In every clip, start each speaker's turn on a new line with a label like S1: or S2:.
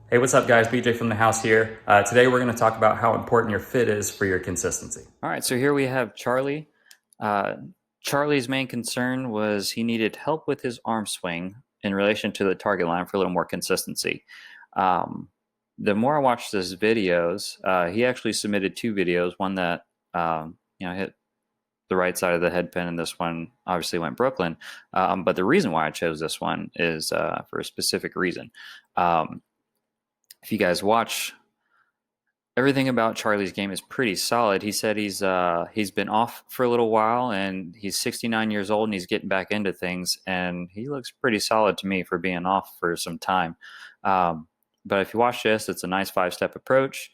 S1: Hey, what's up, guys? BJ from the house here. Today, we're going to talk about how important your fit is for your consistency.
S2: All right, so here we have Charlie. Uh, Charlie's main concern was he needed help with his arm swing in relation to the target line for a little more consistency. Um, the more I watched his videos, he actually submitted two videos. One that hit the right side of the head pin, and this one obviously went Brooklyn. But the reason why I chose this one is for a specific reason. Um, if you guys watch everything about Charlie's game is pretty solid. He said he's been off for a little while and he's 69 years old and he's getting back into things and he looks pretty solid to me for being off for some time. Um, but if you watch this, it's a nice five-step approach,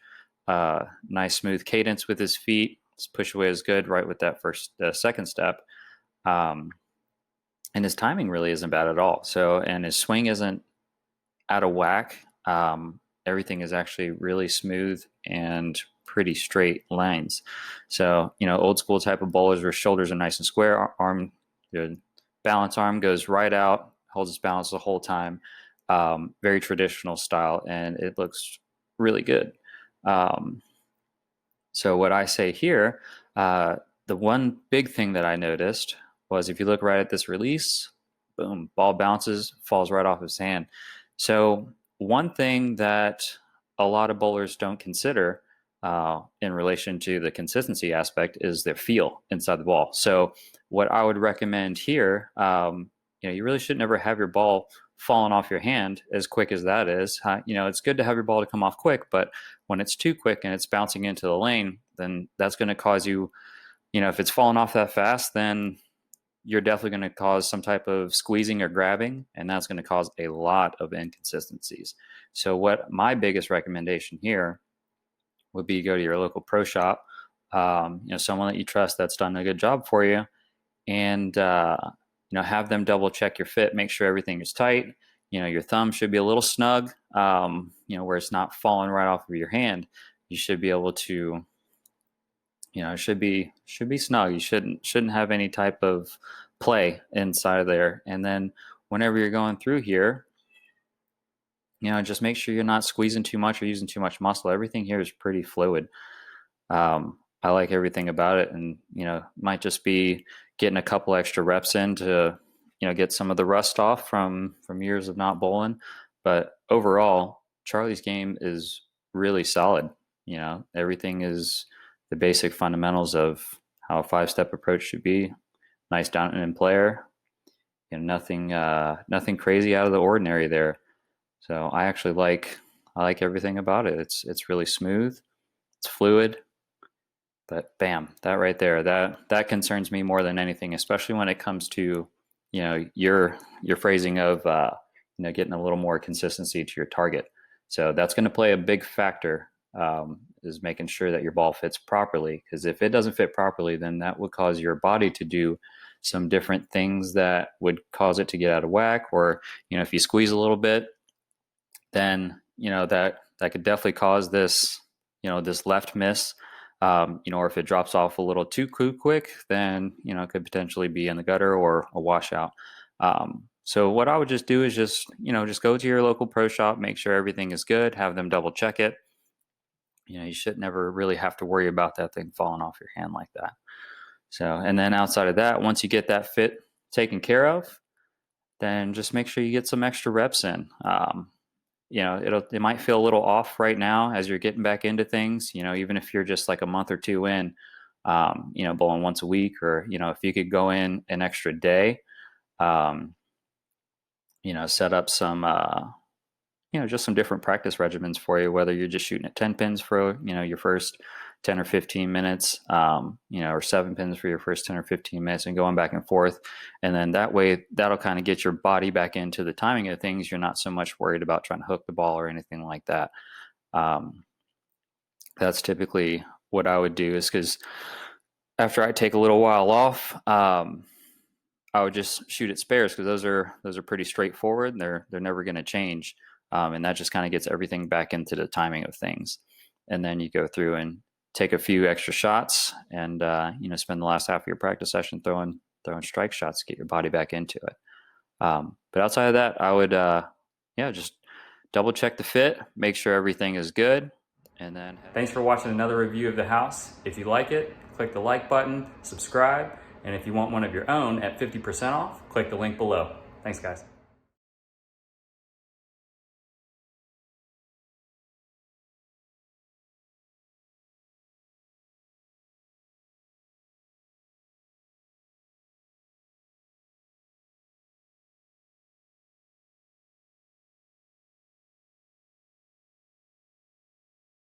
S2: nice smooth cadence with his feet. His push away is good right with that second step. Um, and his timing really isn't bad at all. So, and his swing isn't out of whack. Everything is actually really smooth and pretty straight lines. So, old school type of bowlers where shoulders are nice and square, arm, the balance arm goes right out, holds its balance the whole time. Very traditional style, and it looks really good. Um, so, what I say here, the one big thing that I noticed was if you look right at this release, boom, ball bounces, falls right off his hand. So, one thing that a lot of bowlers don't consider in relation to the consistency aspect is their feel inside the ball. So, what I would recommend here, you really should never have your ball falling off your hand as quick as that is. It's good to have your ball to come off quick, but when it's too quick and it's bouncing into the lane, then that's going to cause you, if it's falling off that fast, then you're definitely going to cause some type of squeezing or grabbing, and that's going to cause a lot of inconsistencies. So, what my biggest recommendation here would be go to your local pro shop, someone that you trust that's done a good job for you, and have them double check your fit, make sure everything is tight. Your thumb should be a little snug, where it's not falling right off of your hand. You should be able to, it should be snug. You shouldn't have any type of play inside of there. And then whenever you're going through here, just make sure you're not squeezing too much or using too much muscle. Everything here is pretty fluid. I like everything about it, and might just be getting a couple extra reps in to get some of the rust off from years of not bowling. But overall, Charlie's game is really solid. Everything is the basic fundamentals of how a five-step approach should be. Nice down and in player. Nothing crazy out of the ordinary there. So I like everything about it. It's really smooth. It's fluid. But bam, that right there, that concerns me more than anything, especially when it comes to, your phrasing of getting a little more consistency to your target. So that's going to play a big factor, is making sure that your ball fits properly. Because if it doesn't fit properly, then that would cause your body to do some different things that would cause it to get out of whack. Or if you squeeze a little bit, then that could definitely cause this left miss. Or if it drops off a little too quick, then it could potentially be in the gutter or a washout. So what I would just do is just go to your local pro shop, make sure everything is good, have them double check it. You should never really have to worry about that thing falling off your hand like that. So, and then outside of that, once you get that fit taken care of, then just make sure you get some extra reps in. It might feel a little off right now as you're getting back into things, even if you're just like a month or two in, bowling once a week, or, if you could go in an extra day, um, set up some, just some different practice regimens for you, whether you're just shooting at 10 pins for, your first 10 or 15 minutes, or 7 pins for your first 10 or 15 minutes and going back and forth. And then that way, that'll kind of get your body back into the timing of things. You're not so much worried about trying to hook the ball or anything like that. That's typically what I would do, is because after I take a little while off, I would just shoot at spares, because those are pretty straightforward. They're never going to change. And that just kind of gets everything back into the timing of things. And then you go through and take a few extra shots, and spend the last half of your practice session throwing strike shots to get your body back into it. But outside of that, I would just double check the fit, make sure everything is good, and then
S1: Thanks for watching another review of the house. If you like it, click the like button, subscribe, and if you want one of your own at 50% off, click the link below. Thanks, guys.